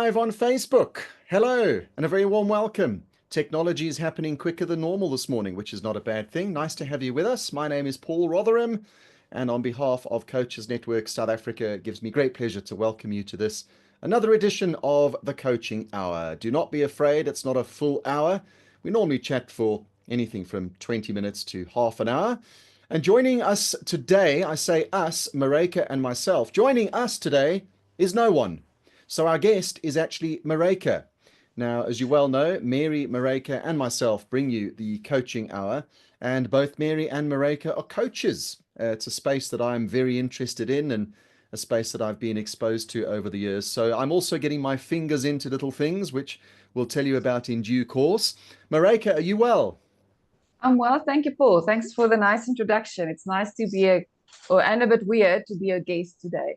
live on Facebook. Hello, and a very warm welcome. Technology is happening quicker than normal this morning, which is not a bad thing. Nice to have you with us. My name is Paul Rotherham, and on behalf of Coaches Network South Africa, it gives me great pleasure to welcome you to this another edition of the Coaching Hour. Do not be afraid, it's not a full hour. We normally chat for anything from 20 minutes to half an hour. And joining us today, I say us, Maryke and myself, joining us today is no one. So our guest is actually Maryke. Now, as you well know, Mary, Maryke, and myself bring you the Coaching Hour, and both Mary and Maryke are coaches. It's a space that I'm very interested in and a space that I've been exposed to over the years. So I'm also getting my fingers into little things, which we'll tell you about in due course. Maryke, are you well? I'm well, thank you, Paul. Thanks for the nice introduction. It's nice to be and a bit weird to be a guest today.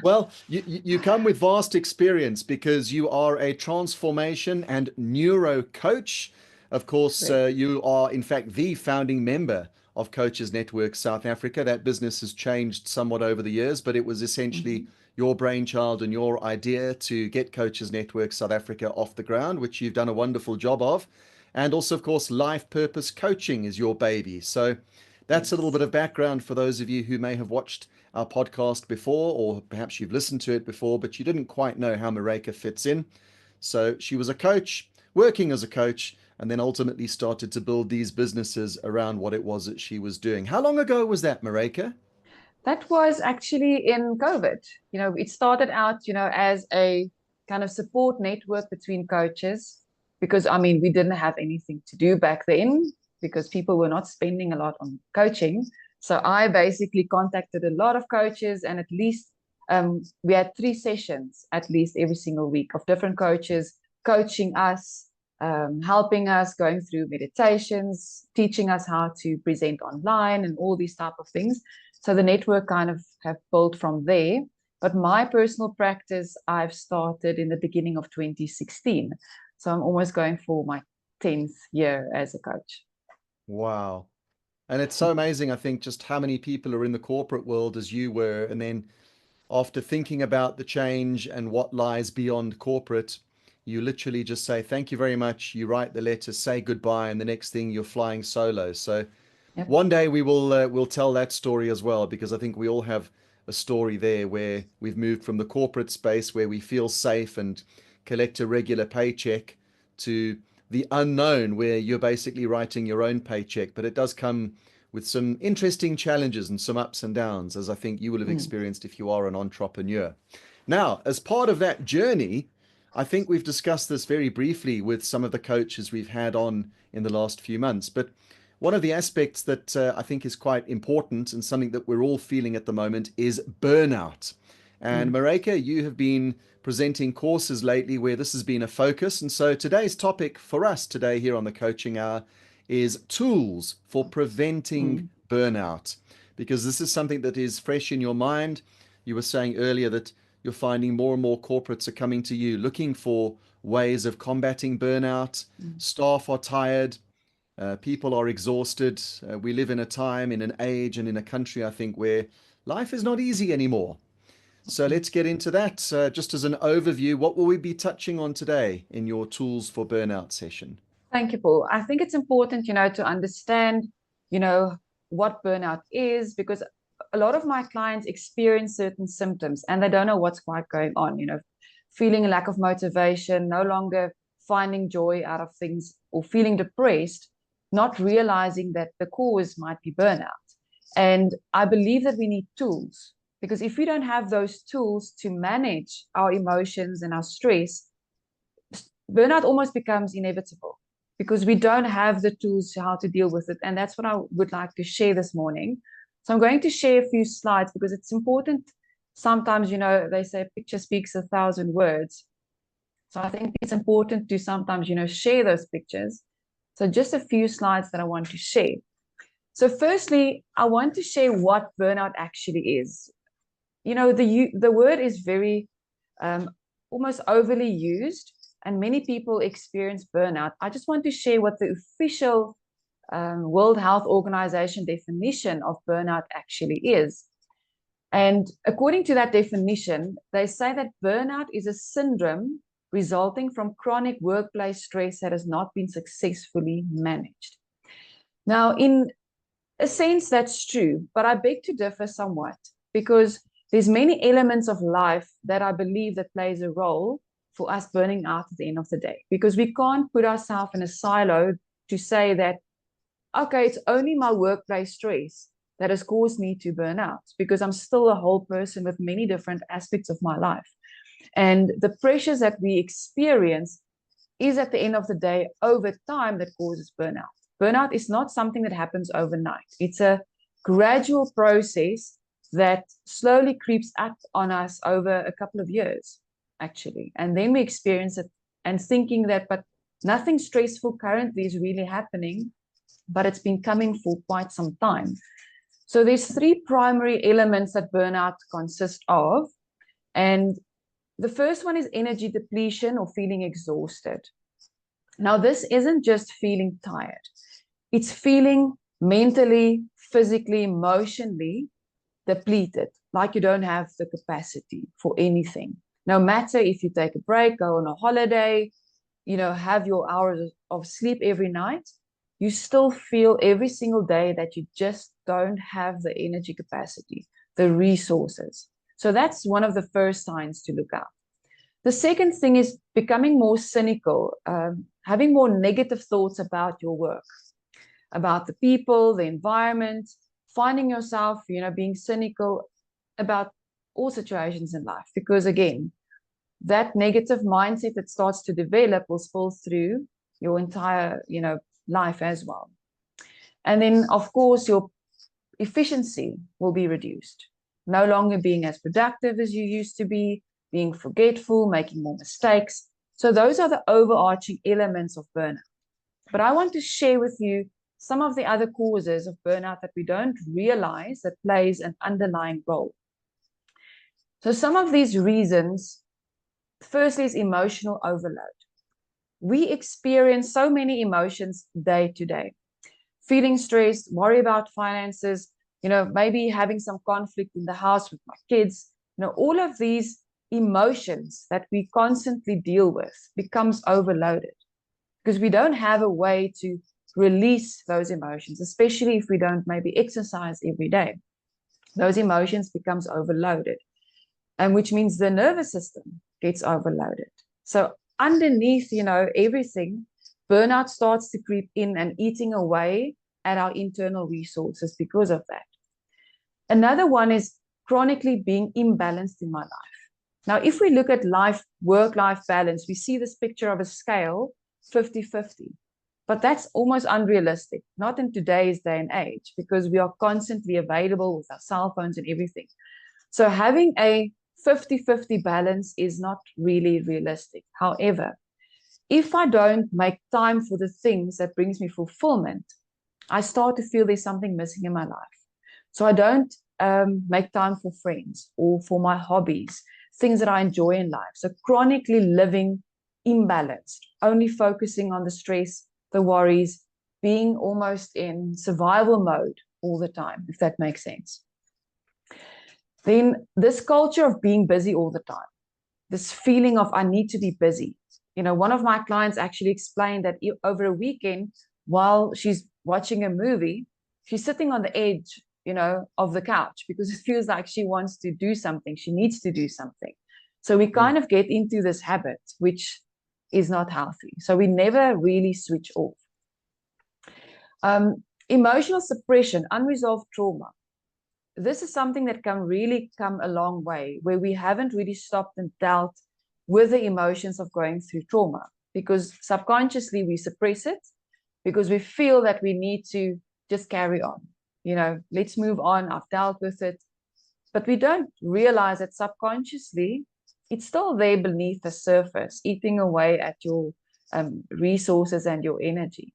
Well, you come with vast experience because you are a transformation and neuro coach. Of course, Great. you are, in fact, the founding member of Coaches Network South Africa. That business has changed somewhat over the years, but it was essentially Mhm. your brainchild and your idea to get Coaches Network South Africa off the ground, which you've done a wonderful job of. And also, of course, life purpose coaching is your baby. So that's a little Yes. bit of background for those of you who may have watched our podcast before, or perhaps you've listened to it before, but you didn't quite know how Maryke fits in. So she was a coach, working as a coach, and then ultimately started to build these businesses around what it was that she was doing. How long ago was that, Maryke? That was actually in COVID. It started out, as a kind of support network between coaches because, I mean, we didn't have anything to do back then because people were not spending a lot on coaching. So I basically contacted a lot of coaches, and at least we had 3 sessions at least every single week of different coaches coaching us, helping us, going through meditations, teaching us how to present online and all these type of things. So the network kind of have built from there. But my personal practice, I've started in the beginning of 2016. So I'm almost going for my 10th year as a coach. Wow. And it's so amazing, I think, just how many people are in the corporate world as you were. And then after thinking about the change and what lies beyond corporate, you literally just say, thank you very much. You write the letter, say goodbye, and the next thing you're flying solo. So Yep. one day we'll tell that story as well, because I think we all have a story there where we've moved from the corporate space where we feel safe and collect a regular paycheck to the unknown where you're basically writing your own paycheck. But it does come with some interesting challenges and some ups and downs, as I think you will have Mm. experienced if you are an entrepreneur. Now, as part of that journey, I think we've discussed this very briefly with some of the coaches we've had on in the last few months. But one of the aspects that I think is quite important and something that we're all feeling at the moment is burnout. And Mm. Maryke, you have been presenting courses lately where this has been a focus. And so today's topic for us today here on the Coaching Hour is tools for preventing Mm. burnout, because this is something that is fresh in your mind. You were saying earlier that you're finding more and more corporates are coming to you looking for ways of combating burnout. Mm. Staff are tired. People are exhausted. We live in a time, in an age, and in a country, I think, where life is not easy anymore. So Mm. let's get into that. Just as an overview, what will we be touching on today in your Tools for Burnout session? Thank you, Paul. I think it's important, to understand, you know, what burnout is, because a lot of my clients experience certain symptoms and they don't know what's quite going on, feeling a lack of motivation, no longer finding joy out of things, or feeling depressed, not realizing that the cause might be burnout. And I believe that we need tools, because if we don't have those tools to manage our emotions and our stress, burnout almost becomes inevitable because we don't have the tools how to deal with it. And that's what I would like to share this morning. So I'm going to share a few slides because it's important. Sometimes, they say a picture speaks 1,000 words. So I think it's important to sometimes, share those pictures. So just a few slides that I want to share. So firstly, I want to share what burnout actually is. The word is very um, almost overly used, and many people experience burnout. I just want to share what the official World Health Organization definition of burnout actually is. And according to that definition, they say that burnout is a syndrome resulting from chronic workplace stress that has not been successfully managed. Now, in a sense, that's true, but I beg to differ somewhat because there's many elements of life that I believe that plays a role for us burning out at the end of the day, because we can't put ourselves in a silo to say that, okay, it's only my workplace stress that has caused me to burn out, because I'm still a whole person with many different aspects of my life. And the pressures that we experience is at the end of the day over time that causes burnout. Burnout is not something that happens overnight. It's a gradual process that slowly creeps up on us over a couple of years, actually. And then we experience it and thinking that, but nothing stressful currently is really happening, but it's been coming for quite some time. So there's three primary elements that burnout consists of. And the first one is energy depletion or feeling exhausted. Now, this isn't just feeling tired. It's feeling mentally, physically, emotionally depleted, like you don't have the capacity for anything. No matter if you take a break, go on a holiday, have your hours of sleep every night, you still feel every single day that you just don't have the energy capacity, the resources. So that's one of the first signs to look out. The second thing is becoming more cynical, having more negative thoughts about your work, about the people, the environment, finding yourself, being cynical about all situations in life. Because again, that negative mindset that starts to develop will spill through your entire, life as well. And then, of course, your efficiency will be reduced. No longer being as productive as you used to be, being forgetful, making more mistakes. So those are the overarching elements of burnout. But I want to share with you some of the other causes of burnout that we don't realize that plays an underlying role. So some of these reasons, firstly, is emotional overload. We experience so many emotions day to day. Feeling stressed, worry about finances, maybe having some conflict in the house with my kids, all of these emotions that we constantly deal with becomes overloaded because we don't have a way to release those emotions, especially if we don't maybe exercise every day. Those emotions becomes overloaded, and which means the nervous system gets overloaded. So underneath, everything, burnout starts to creep in and eating away at our internal resources because of that. Another one is chronically being imbalanced in my life. Now, if we look at work-life balance, we see this picture of a scale 50-50. But that's almost unrealistic, not in today's day and age, because we are constantly available with our cell phones and everything. So having a 50-50 balance is not really realistic. However, if I don't make time for the things that brings me fulfillment, I start to feel there's something missing in my life. So I don't make time for friends or for my hobbies, things that I enjoy in life. So chronically living imbalanced, only focusing on the stress, the worries, being almost in survival mode all the time, if that makes sense. Then this culture of being busy all the time, this feeling of I need to be busy. One of my clients actually explained that over a weekend, while she's watching a movie, she's sitting on the edge, of the couch because it feels like she wants to do something. She needs to do something. So we kind of get into this habit, which is not healthy. So we never really switch off. Emotional suppression, unresolved trauma. This is something that can really come a long way, where we haven't really stopped and dealt with the emotions of going through trauma, because subconsciously we suppress it because we feel that we need to just carry on. Let's move on. I've dealt with it. But we don't realize that subconsciously it's still there beneath the surface, eating away at your resources and your energy.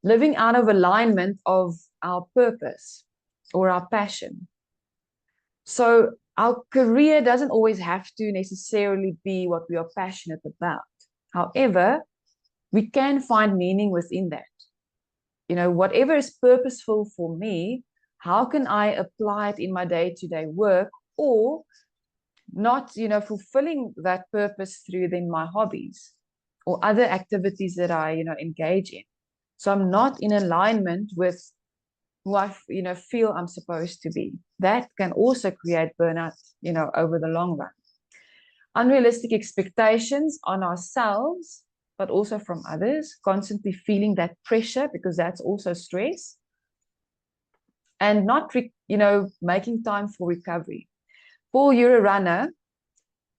Living out of alignment of our purpose or our passion. So our career doesn't always have to necessarily be what we are passionate about. However, we can find meaning within that. Whatever is purposeful for me, how can I apply it in my day-to-day work, or not, fulfilling that purpose through then my hobbies or other activities that I, engage in. So I'm not in alignment with who I, feel I'm supposed to be. That can also create burnout, over the long run. Unrealistic expectations on ourselves, but also from others, constantly feeling that pressure, because that's also stress. And not, making time for recovery. Paul, you're a runner.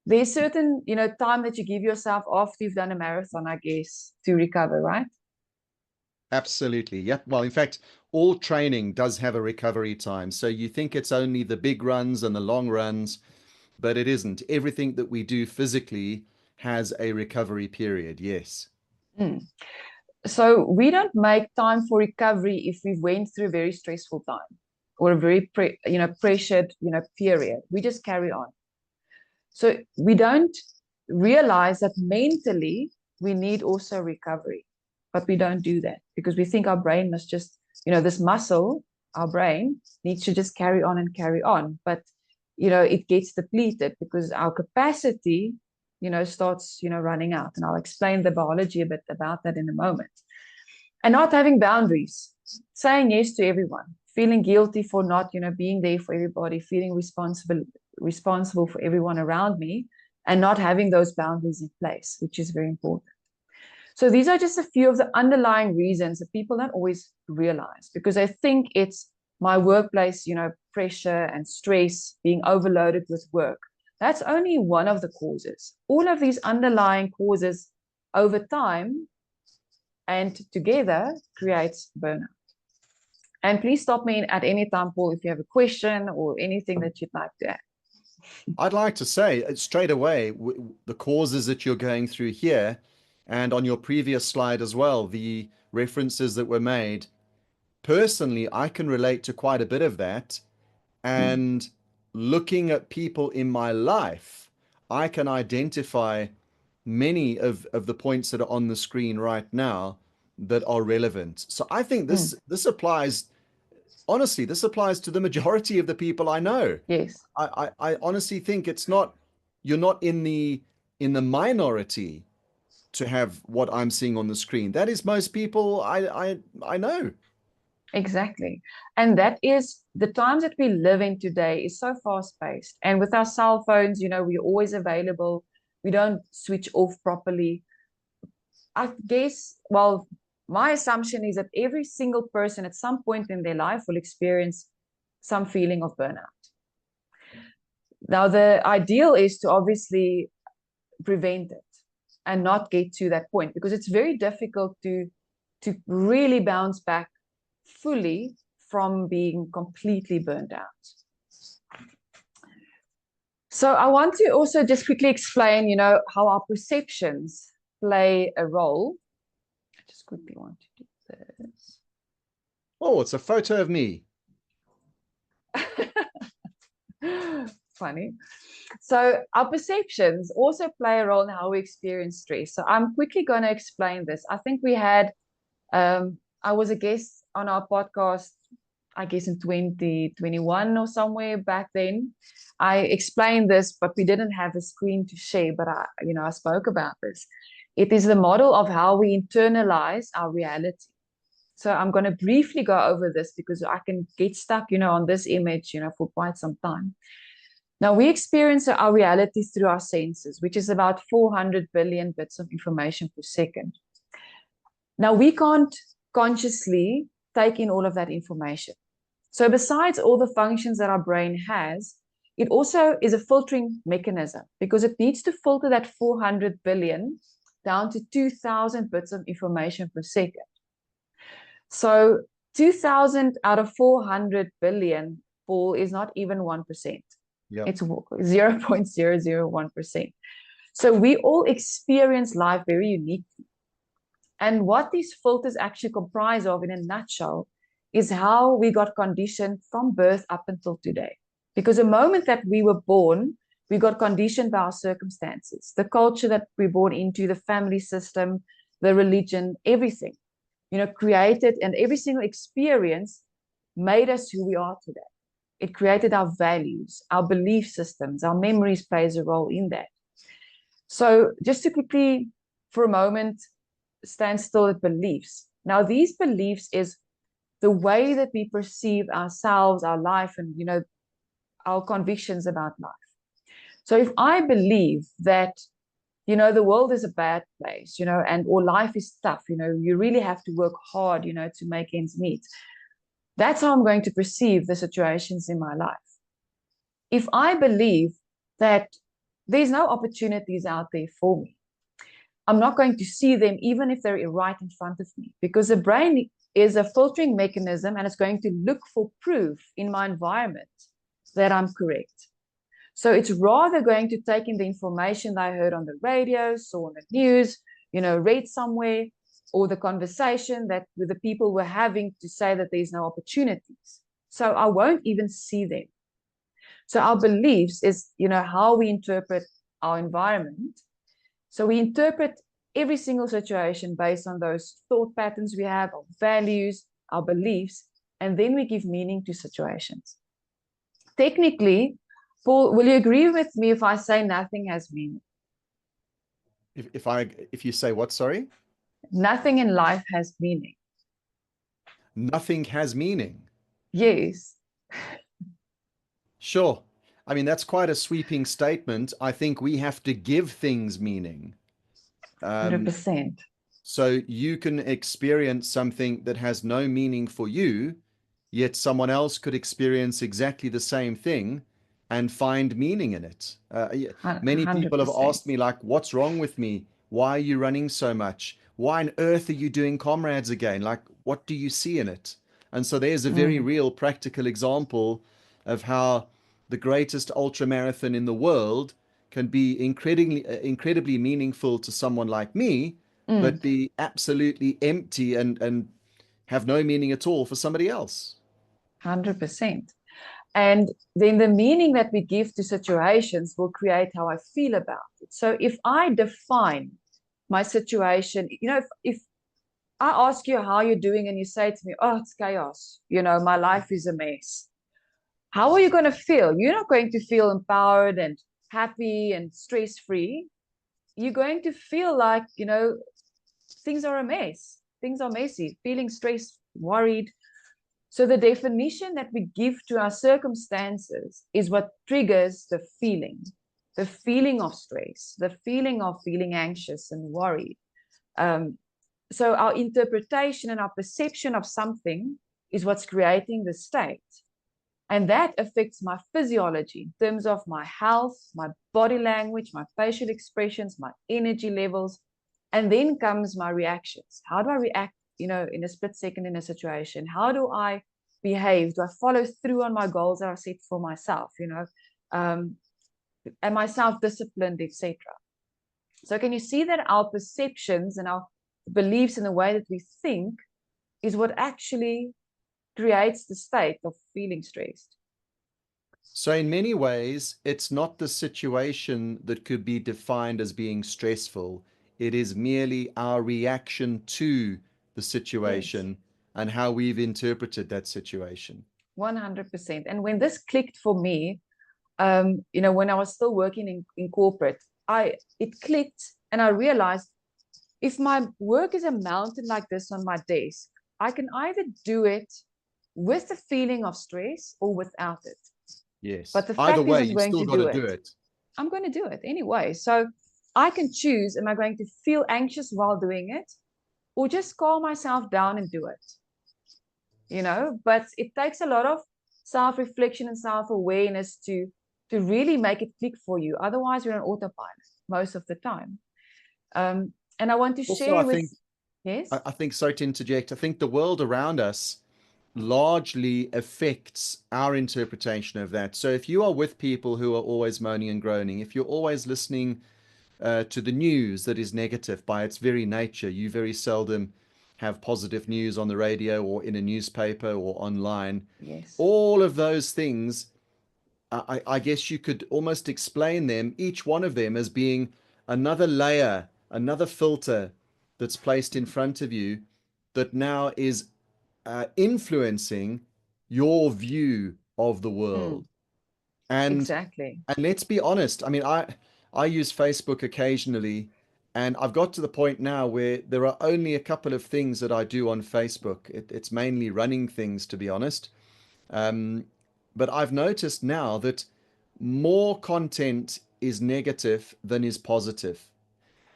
There's certain, time that you give yourself after you've done a marathon, I guess, to recover, right? Absolutely. Yep. Well, in fact, all training does have a recovery time. So you think it's only the big runs and the long runs, but it isn't. Everything that we do physically has a recovery period. Yes. Mm. So we don't make time for recovery if we went through a very stressful time or a very pressured, period. We just carry on. So we don't realize that mentally we need also recovery, but we don't do that because we think our brain must just, this muscle, our brain needs to just carry on and carry on. But, it gets depleted because our capacity, starts, running out. And I'll explain the biology a bit about that in a moment. And not having boundaries, saying yes to everyone, feeling guilty for not, being there for everybody, feeling responsible for everyone around me, and not having those boundaries in place, which is very important. So these are just a few of the underlying reasons that people don't always realize, because I think it's my workplace, pressure and stress, being overloaded with work. That's only one of the causes. All of these underlying causes over time and together creates burnout. And please stop me at any time, Paul, if you have a question or anything that you'd like to add. I'd like to say straight away the causes that you're going through here, and on your previous slide as well, the references that were made. Personally, I can relate to quite a bit of that. And looking at people in my life, I can identify many of the points that are on the screen right now that are relevant. So I think this applies, honestly, this applies to the majority of the people I know. Yes. I honestly think it's not, you're not in the minority to have what I'm seeing on the screen. That is most people I know. Exactly. And that is the times that we live in today is so fast paced. And with our cell phones, we're always available. We don't switch off properly. I guess, well, my assumption is that every single person at some point in their life will experience some feeling of burnout. Now, the ideal is to obviously prevent it and not get to that point, because it's very difficult to really bounce back fully from being completely burned out. So I want to also just quickly explain, how our perceptions play a role. I just quickly want to do this. Oh, it's a photo of me. Funny. So our perceptions also play a role in how we experience stress. So I'm quickly going to explain this. I think we had, I was a guest on our podcast, I guess in 2021 or somewhere back then. I explained this, but we didn't have a screen to share, but I spoke about this. It is the model of how we internalize our reality. So I'm going to briefly go over this because I can get stuck, on this image, for quite some time. Now, we experience our reality through our senses, which is about 400 billion bits of information per second. Now, we can't consciously take in all of that information. So besides all the functions that our brain has, it also is a filtering mechanism because it needs to filter that 400 billion down to 2,000 bits of information per second. So 2,000 out of 400 billion, Paul, is not even 1%. Yep. It's 0.001%. So we all experience life very uniquely. And what these filters actually comprise of, in a nutshell, is how we got conditioned from birth up until today. Because the moment that we were born, we got conditioned by our circumstances, the culture that we're born into, the family system, the religion, everything, created, and every single experience made us who we are today. It created our values, our belief systems, our memories plays a role in that. So just to quickly, for a moment, stand still at beliefs. Now, these beliefs is the way that we perceive ourselves, our life, and our convictions about life. So if I believe that the world is a bad place, and or life is tough, you really have to work hard, to make ends meet. That's how I'm going to perceive the situations in my life. If I believe that there's no opportunities out there for me, I'm not going to see them even if they're right in front of me, because the brain is a filtering mechanism and it's going to look for proof in my environment that I'm correct. So it's rather going to take in the information that I heard on the radio, saw on the news, read somewhere, or the conversation that the people were having to say that there's no opportunities. So I won't even see them. So our beliefs is, how we interpret our environment. So we interpret every single situation based on those thought patterns we have, our values, our beliefs, and then we give meaning to situations. Technically, Paul, will you agree with me if I say nothing has meaning? If you say what, sorry? Nothing in life has meaning. Nothing has meaning. Yes. Sure. I mean, that's quite a sweeping statement. I think we have to give things meaning. 100%. So you can experience something that has no meaning for you, yet someone else could experience exactly the same thing and find meaning in it. Many people have 100%. asked me, like, what's wrong with me? Why are you running so much? Why on earth are you doing comrades again? Like, what do you see in it? And so there's a very real practical example of how the greatest ultra marathon in the world can be incredibly meaningful to someone like me, but be absolutely empty and have no meaning at all for somebody else. 100%. And then the meaning that we give to situations will create how I feel about it. So if I define my situation, if I ask you how you're doing and you say to me, oh, it's chaos, my life is a mess. How are you going to feel? You're not going to feel empowered and happy and stress-free. You're going to feel like, things are a mess. Things are messy, feeling stressed, worried. So the definition that we give to our circumstances is what triggers the feeling of stress, the feeling of feeling anxious and worried. So our interpretation and our perception of something is what's creating the state. And that affects my physiology in terms of my health, my body language, my facial expressions, my energy levels. And then comes my reactions. How do I react, in a split second in a situation? How do I behave? Do I follow through on my goals that I set for myself? Am I self-disciplined, etc.? So can you see that our perceptions and our beliefs and the way that we think is what actually creates the state of feeling stressed? So, in many ways, it's not the situation that could be defined as being stressful. It is merely our reaction to the Yes, situation and how we've interpreted that situation. 100%. And when this clicked for me, when I was still working in corporate, it clicked and I realized if my work is a mountain like this on my desk, I can either do it with the feeling of stress or without it. Yes. But the Either fact is, way, I'm you've going still to got do to it. do it. I'm going to do it anyway. So I can choose, am I going to feel anxious while doing it or just calm myself down and do it? But it takes a lot of self-reflection and self-awareness to really make it click for you. Otherwise, you're on autopilot most of the time. And I want to Also, I share with, think, yes, sorry to interject, I think the world around us largely affects our interpretation of that. So if you are with people who are always moaning and groaning, if you're always listening to the news that is negative by its very nature, you very seldom have positive news on the radio or in a newspaper or online. yes, All of those things, I guess you could almost explain them, each one of them, as being another layer, another filter that's placed in front of you that now is influencing your view of the Mm, world. And exactly. and let's be honest, I mean, I use Facebook occasionally, and I've got to the point now where there are only a couple of things that I do on Facebook. It's mainly running things, to be honest. Um, but I've noticed now that more content is negative than is positive.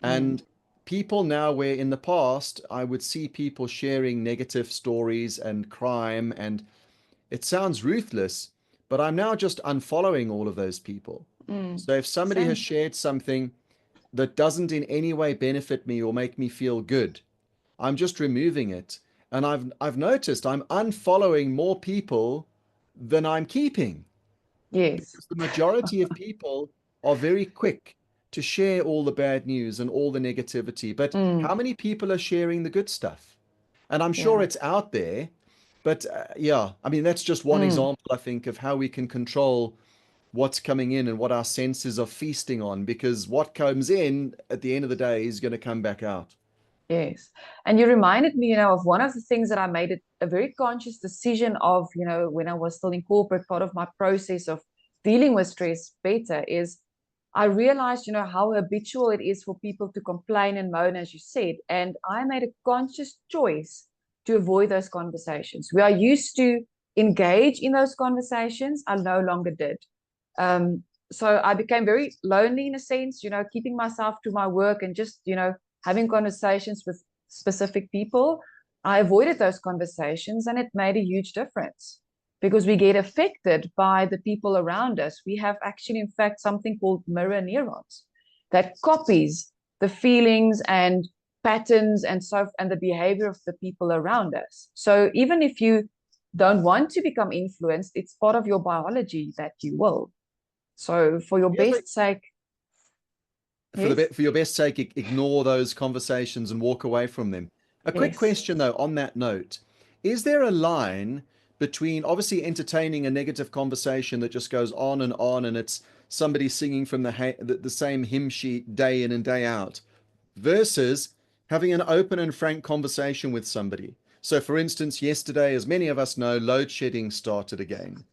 Mm, And people now, where in the past I would see people sharing negative stories and crime, and it sounds ruthless, but I'm now just unfollowing all of those people. mm, So if somebody has same. shared something that doesn't in any way benefit me or make me feel good, I'm just removing it. And I've noticed I'm unfollowing more people than I'm keeping, Yes. because the majority of people are very quick to share all the bad news and all the negativity. But Mm, how many people are sharing the good stuff? And I'm sure yeah. it's out there. But yeah, I mean, that's just one Mm. example, I think, of how we can control what's coming in and what our senses are feasting on, because what comes in at the end of the day is going to come back out. Yes. And you reminded me, of one of the things that I made it a very conscious decision of, when I was still in corporate, part of my process of dealing with stress better is I realized, how habitual it is for people to complain and moan, as you said. And I made a conscious choice to avoid those conversations. We are used to engage in those conversations. I no longer did. Um, so I became very lonely in a sense, keeping myself to my work and just, having conversations with specific people. I avoided those conversations and it made a huge difference because we get affected by the people around us. We have actually, in fact, something called mirror neurons that copies the feelings and patterns and the behavior of the people around us. So even if you don't want to become influenced, it's part of your biology that you will. So for your Yes, best sake, yes, for your best sake, ignore those conversations and walk away from them. A quick yes, question though, on that note, is there a line between obviously entertaining a negative conversation that just goes on and it's somebody singing from the same hymn sheet day in and day out, versus having an open and frank conversation with somebody? So for instance, yesterday, as many of us know, load shedding started again.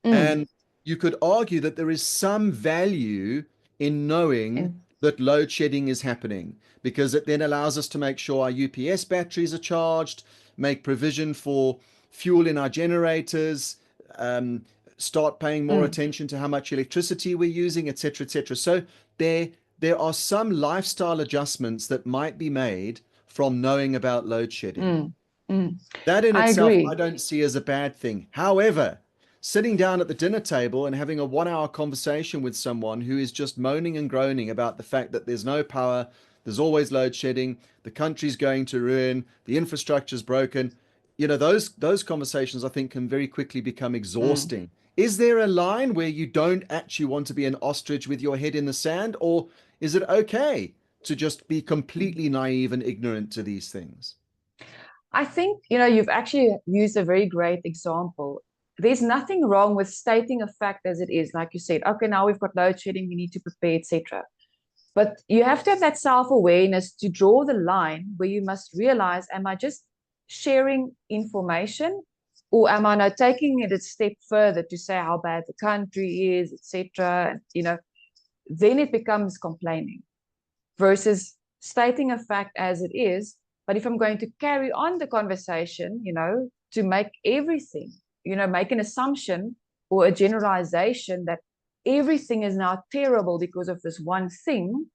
mm, And you could argue that there is some value in knowing and that load shedding is happening, because it then allows us to make sure our UPS batteries are charged, make provision for fuel in our generators, um, start paying more mm, attention to how much electricity we're using, etc., etc. So there, there are some lifestyle adjustments that might be made from knowing about load shedding. mm, mm. That in I itself, I agree. don't see as a bad thing. However, sitting down at the dinner table and having a 1 hour conversation with someone who is just moaning and groaning about the fact that there's no power, there's always load shedding, the country's going to ruin, the infrastructure's broken, those conversations I think can very quickly become Mm. exhausting. Is there a line where you don't actually want to be an ostrich with your head in the sand, or is it okay to just be Mm. completely naive and ignorant to these things? I think, you've actually used a very great example. There's nothing wrong with stating a fact as it is, like you said, okay, now we've got load shedding, we need to prepare, etc. But you have to have that self-awareness to draw the line where you must realize, am I just sharing information or am I now taking it a step further to say how bad the country is, etc. Then it becomes complaining versus stating a fact as it is. But if I'm going to carry on the conversation, to make everything, make an assumption or a generalization that everything is now terrible because of this one thing,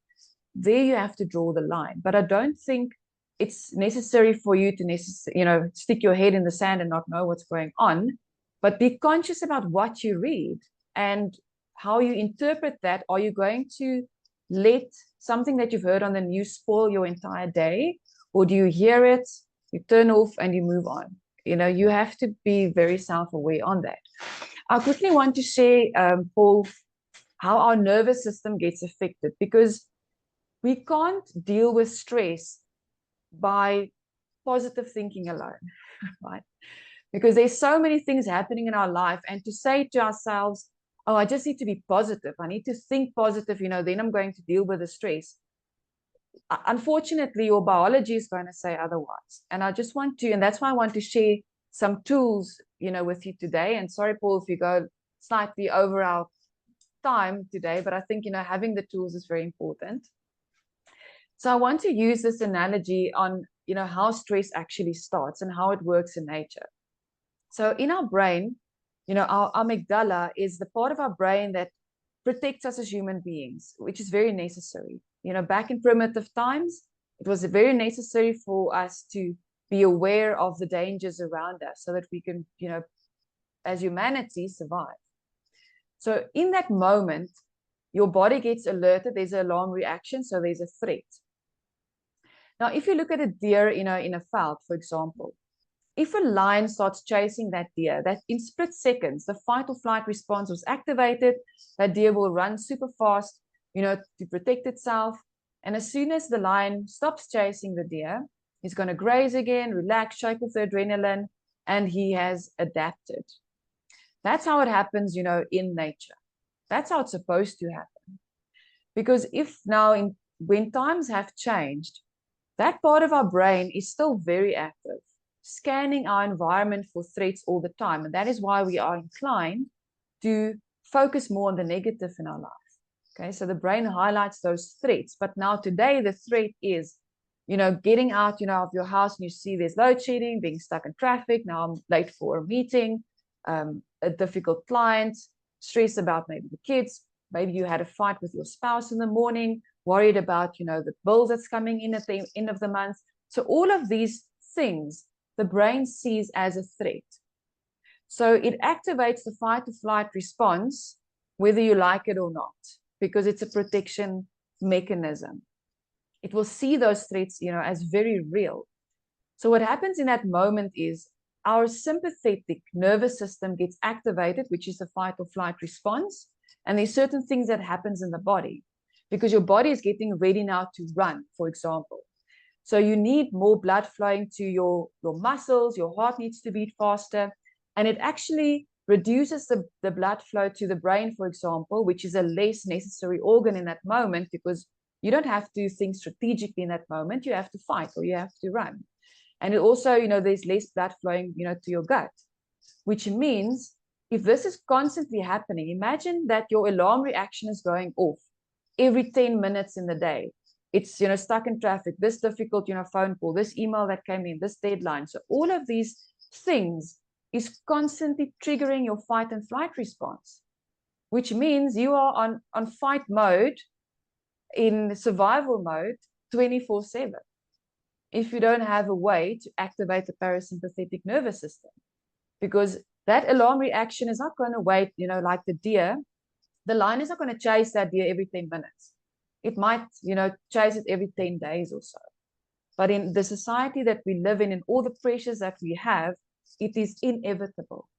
there you have to draw the line. But I don't think it's necessary for you to stick your head in the sand and not know what's going on, but be conscious about what you read and how you interpret that. Are you going to let something that you've heard on the news spoil your entire day, or do you hear it, you turn off and you move on? You have to be very self-aware on that. I quickly want to share, Paul, how our nervous system gets affected, because we can't deal with stress by positive thinking alone, right? Because there's so many things happening in our life, and to say to ourselves, oh, I just need to be positive, I need to think positive, then I'm going to deal with the stress. Unfortunately, your biology is going to say otherwise. And I just want to, and that's why I want to share some tools, with you today. And sorry, Paul, if you go slightly over our time today, but I think, having the tools is very important. So I want to use this analogy on, how stress actually starts and how it works in nature. So in our brain, our amygdala is the part of our brain that protects us as human beings, which is very necessary. Back in primitive times, it was very necessary for us to be aware of the dangers around us so that we can, as humanity, survive. So in that moment, your body gets alerted, there's an alarm reaction, so there's a threat. Now, if you look at a deer, in a veld, for example, if a lion starts chasing that deer, that in split seconds, the fight or flight response was activated, that deer will run super fast, to protect itself. And as soon as the lion stops chasing the deer, he's going to graze again, relax, shake off the adrenaline, and he has adapted. That's how it happens, in nature. That's how it's supposed to happen. Because if now, when times have changed, that part of our brain is still very active, scanning our environment for threats all the time. And that is why we are inclined to focus more on the negative in our life. Okay, so the brain highlights those threats. But now today, the threat is, getting out, of your house and you see there's load shedding, being stuck in traffic. Now I'm late for a meeting, a difficult client, stress about maybe the kids. Maybe you had a fight with your spouse in the morning, worried about, the bills that's coming in at the end of the month. So all of these things, the brain sees as a threat. So it activates the fight or flight response, whether you like it or not, because it's a protection mechanism. It will see those threats, as very real. So what happens in that moment is our sympathetic nervous system gets activated, which is the fight or flight response. And there's certain things that happens in the body because your body is getting ready now to run, for example. So you need more blood flowing to your muscles, your heart needs to beat faster, and it actually reduces the blood flow to the brain, for example, which is a less necessary organ in that moment because you don't have to think strategically in that moment, you have to fight or you have to run. And it also, there's less blood flowing, to your gut, which means if this is constantly happening, imagine that your alarm reaction is going off every 10 minutes in the day. It's, stuck in traffic, this difficult, phone call, this email that came in, this deadline. So all of these things is constantly triggering your fight and flight response, which means you are on fight mode, in survival mode, 24/7. If you don't have a way to activate the parasympathetic nervous system, because that alarm reaction is not going to wait, like the deer. The lion is not going to chase that deer every 10 minutes. It might, chase it every 10 days or so. But in the society that we live in all the pressures that we have, it is inevitable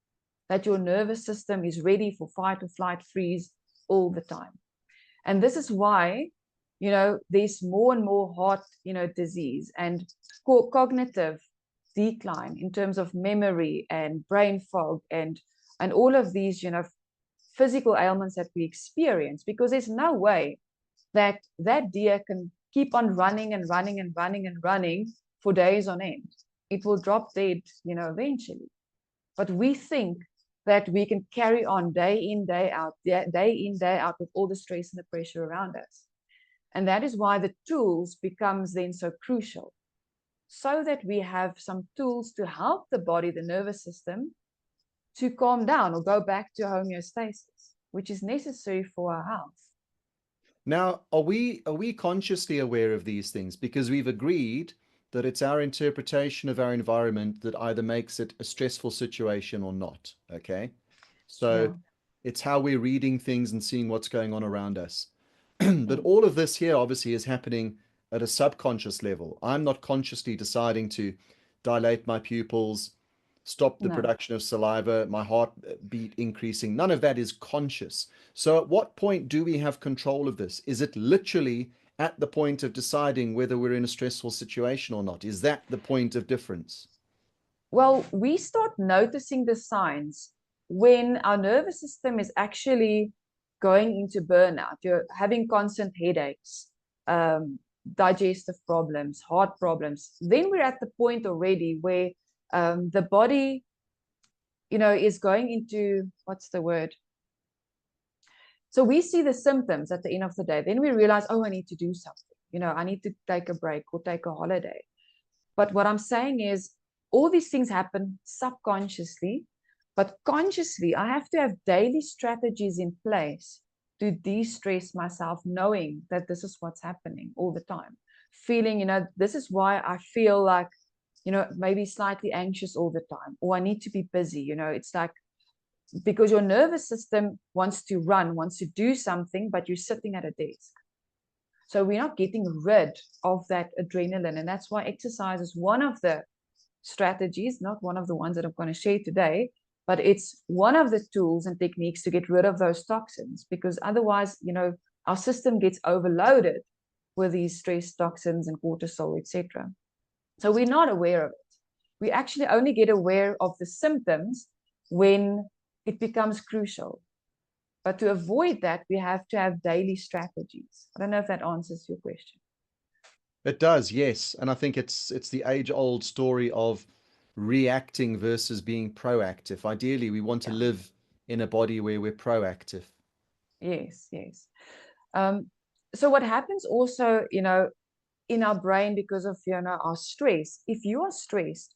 that your nervous system is ready for fight or flight, freeze all the time. And this is why, there's more and more heart, disease and cognitive decline in terms of memory and brain fog and all of these, physical ailments that we experience, because there's no way that deer can keep on running and running and running and running for days on end. It will drop dead, eventually. But we think that we can carry on day in, day out with all the stress and the pressure around us. And that is why the tools becomes then so crucial, so that we have some tools to help the body, the nervous system, to calm down or go back to homeostasis, which is necessary for our health. Now, are we consciously aware of these things? Because we've agreed that it's our interpretation of our environment that either makes it a stressful situation or not. Okay. So it's how we're reading things and seeing what's going on around us. But all of this here obviously is happening at a subconscious level. I'm not consciously deciding to dilate my pupils, stop the production of saliva, my heartbeat increasing. None of that is conscious. So at what point do we have control of this? Is it literally at the point of deciding whether we're in a stressful situation or not? Is that the point of difference? Well, we start noticing the signs when our nervous system is actually going into burnout. You're having constant headaches, digestive problems, heart problems. Then we're at the point already where the body is going into, what's the word? So we see the symptoms at the end of the day. Then we realize, oh, I need to do something. I need to take a break or take a holiday. But what I'm saying is all these things happen subconsciously, but consciously, I have to have daily strategies in place to de-stress myself, knowing that this is what's happening all the time. Feeling, this is why I feel like, maybe slightly anxious all the time, or I need to be busy. It's like, because your nervous system wants to run, wants to do something, but you're sitting at a desk. So we're not getting rid of that adrenaline. And that's why exercise is one of the strategies, not one of the ones that I'm going to share today, but it's one of the tools and techniques to get rid of those toxins, because otherwise, our system gets overloaded with these stress toxins and cortisol, etc. So we're not aware of it. We actually only get aware of the symptoms when it becomes crucial. But to avoid that, we have to have daily strategies. I don't know if that answers your question. It does, yes. And I think it's the age-old story of reacting versus being proactive. Ideally, we want to live in a body where we're proactive. Yes, yes. So what happens also, in our brain because of, our stress, if you are stressed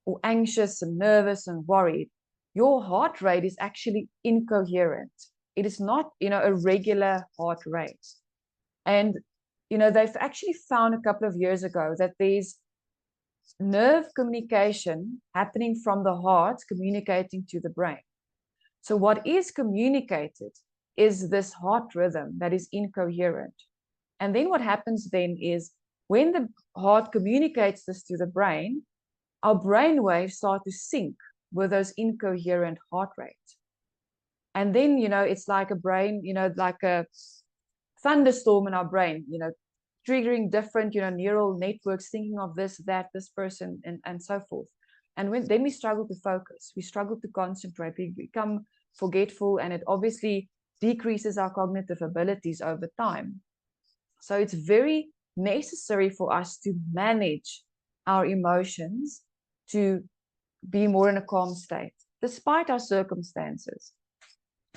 or anxious and nervous and worried, your heart rate is actually incoherent. It is not, a regular heart rate. And, they've actually found a couple of years ago that there's nerve communication happening from the heart communicating to the brain. So what is communicated is this heart rhythm that is incoherent. And then what happens then is when the heart communicates this to the brain, our brain waves start to sync with those incoherent heart rates. And then, it's like a brain, like a thunderstorm in our brain, triggering different, neural networks, thinking of this, that, this person, and so forth. And then we struggle to focus, we struggle to concentrate, we become forgetful, and it obviously decreases our cognitive abilities over time. So it's very necessary for us to manage our emotions, to be more in a calm state, despite our circumstances.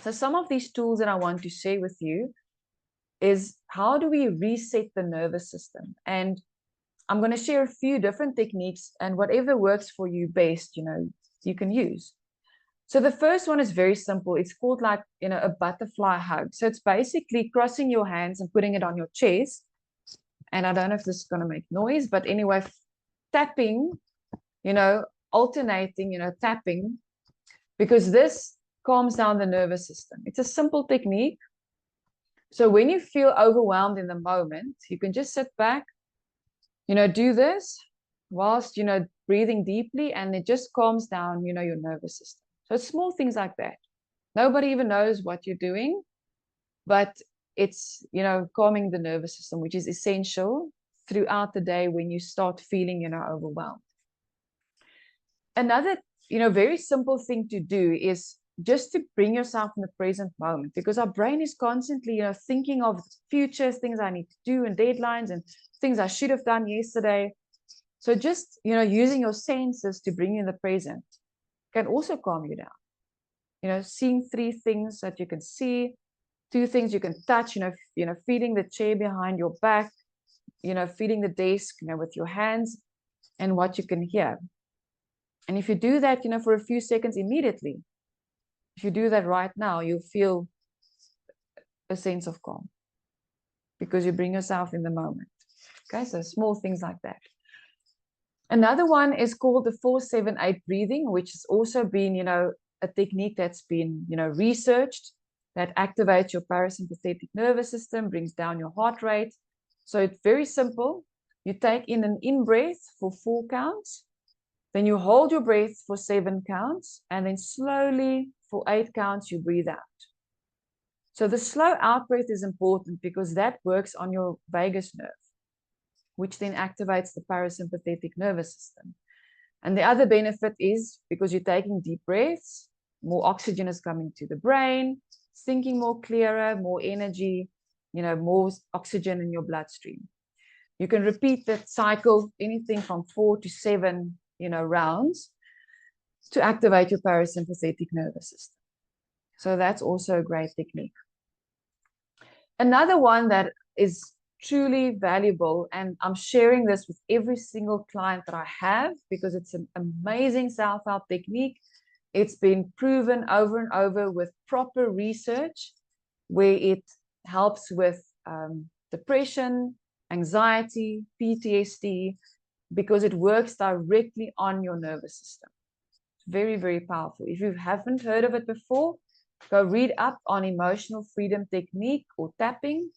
So some of these tools that I want to share with you is how do we reset the nervous system? And I'm going to share a few different techniques, and whatever works for you best, you can use. So the first one is very simple. It's called like, a butterfly hug. So it's basically crossing your hands and putting it on your chest. And I don't know if this is going to make noise, but anyway, tapping, alternating, tapping, because this calms down the nervous system. It's a simple technique. So when you feel overwhelmed in the moment, you can just sit back, do this whilst, breathing deeply, and it just calms down, your nervous system. So it's small things like that. Nobody even knows what you're doing, but it's, calming the nervous system, which is essential throughout the day when you start feeling, overwhelmed. Another, very simple thing to do is just to bring yourself in the present moment, because our brain is constantly, thinking of future things I need to do and deadlines and things I should have done yesterday. So just, using your senses to bring you in the present can also calm you down. Seeing 3 things that you can see, 2 things you can touch, feeling the chair behind your back, feeling the desk, with your hands, and what you can hear. And if you do that, for a few seconds immediately, if you do that right now, you'll feel a sense of calm because you bring yourself in the moment. Okay, so small things like that. Another one is called the 4-7-8 breathing, which has also been, a technique that's been, researched, that activates your parasympathetic nervous system, brings down your heart rate. So it's very simple. You take in an in-breath for 4 counts, then you hold your breath for 7 counts, and then slowly for 8 counts, you breathe out. So the slow out breath is important because that works on your vagus nerve, which then activates the parasympathetic nervous system. And the other benefit is because you're taking deep breaths, more oxygen is coming to the brain, thinking more clearer, more energy, more oxygen in your bloodstream. You can repeat that cycle, anything from 4 to 7, rounds. to activate your parasympathetic nervous system. So that's also a great technique. Another one that is truly valuable, and I'm sharing this with every single client that I have because it's an amazing self-help technique. It's been proven over and over with proper research where it helps with depression, anxiety, PTSD, because it works directly on your nervous system. It's very, very powerful. If you haven't heard of it before, go read up on emotional freedom technique or tapping.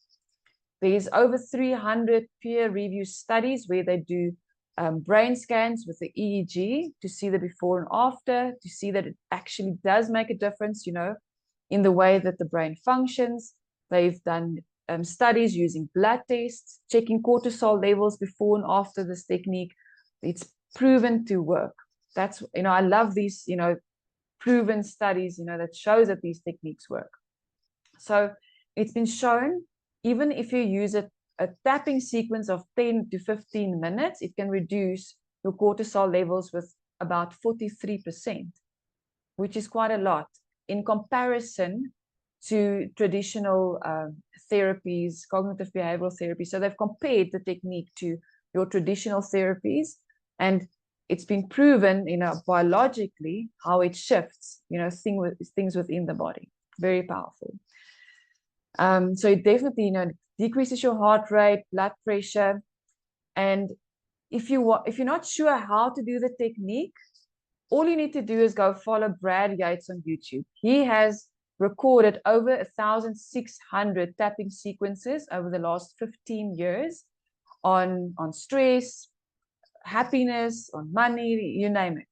There's over 300 peer-reviewed studies where they do brain scans with the EEG to see the before and after, to see that it actually does make a difference, in the way that the brain functions. They've done studies using blood tests, checking cortisol levels before and after this technique. It's proven to work. That's, I love these, proven studies, that shows that these techniques work. So it's been shown, even if you use a tapping sequence of 10 to 15 minutes, it can reduce your cortisol levels with about 43%, which is quite a lot in comparison to traditional therapies, cognitive behavioral therapy. So they've compared the technique to your traditional therapies, and it's been proven, biologically how it shifts, things within the body. Very powerful. So it definitely, decreases your heart rate, blood pressure. And if you're not sure how to do the technique, all you need to do is go follow Brad Yates on YouTube. He has recorded over 1,600 tapping sequences over the last 15 years on stress, happiness, on money, you name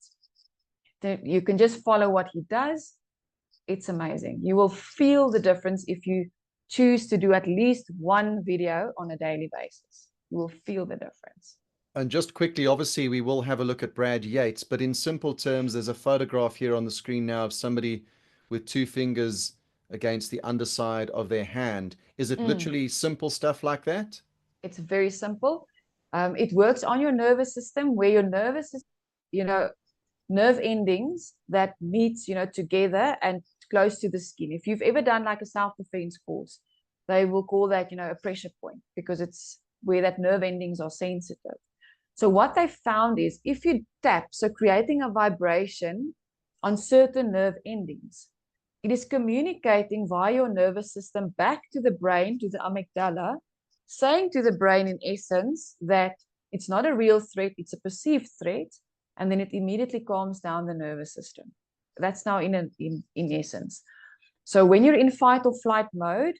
it. You can just follow what he does. It's amazing. You will feel the difference if you choose to do at least one video on a daily basis. You will feel the difference. And just quickly, obviously, we will have a look at Brad Yates, but in simple terms, there's a photograph here on the screen now of somebody with two fingers against the underside of their hand. Is it literally simple stuff like that? It's very simple. It works on your nervous system, where your nervous system, nerve endings that meets, together and close to the skin. If you've ever done like a self-defense course, they will call that, a pressure point, because it's where that nerve endings are sensitive. So what they found is if you tap, so creating a vibration on certain nerve endings, it is communicating via your nervous system back to the brain, to the amygdala, saying to the brain, in essence, that it's not a real threat, it's a perceived threat, and then it immediately calms down the nervous system. That's now in essence. So when you're in fight or flight mode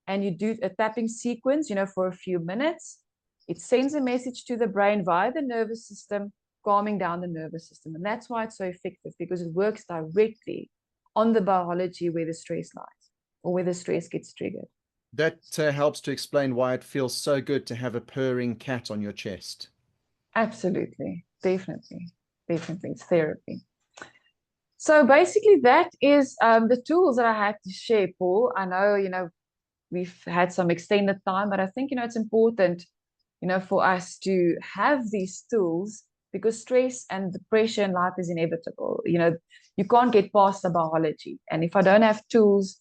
and you do a tapping sequence, for a few minutes, it sends a message to the brain via the nervous system, calming down the nervous system. And that's why it's so effective, because it works directly on the biology where the stress lies, or where the stress gets triggered. That helps to explain why it feels so good to have a purring cat on your chest. Absolutely. Definitely. It's therapy. So basically that is the tools that I had to share, Paul. I know, we've had some extended time, but I think, it's important, for us to have these tools, because stress and depression in life is inevitable. You can't get past the biology. And if I don't have tools,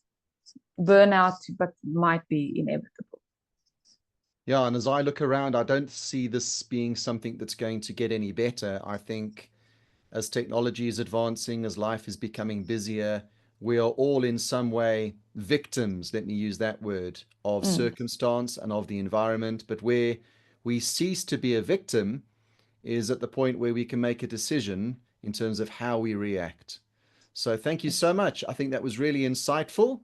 burnout might be inevitable. Yeah, and as I look around, I don't see this being something that's going to get any better. I think as technology is advancing, as life is becoming busier, we are all in some way victims, let me use that word, of circumstance and of the environment. But where we cease to be a victim is at the point where we can make a decision in terms of how we react. So thank you so much. I think that was really insightful.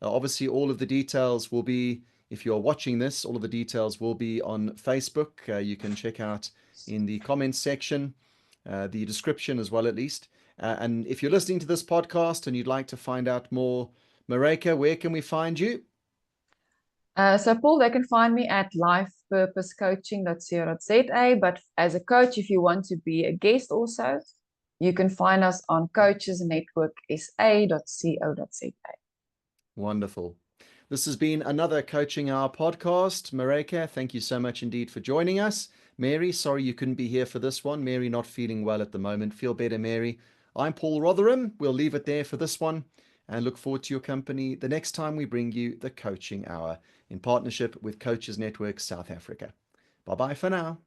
Obviously, all of the details will be, if you're watching this, all of the details will be on Facebook. You can check out in the comments section, the description as well, at least. And if you're listening to this podcast and you'd like to find out more, Maryke, where can we find you? So Paul, they can find me at lifepurposecoaching.co.za. But as a coach, if you want to be a guest also, you can find us on coachesnetworksa.co.za. Wonderful. This has been another Coaching Hour podcast. Maryke, thank you so much indeed for joining us. Mary, sorry you couldn't be here for this one. Mary not feeling well at the moment. Feel better, Mary. I'm Paul Rotherham. We'll leave it there for this one and look forward to your company the next time we bring you the Coaching Hour in partnership with Coaches Network South Africa. Bye bye for now.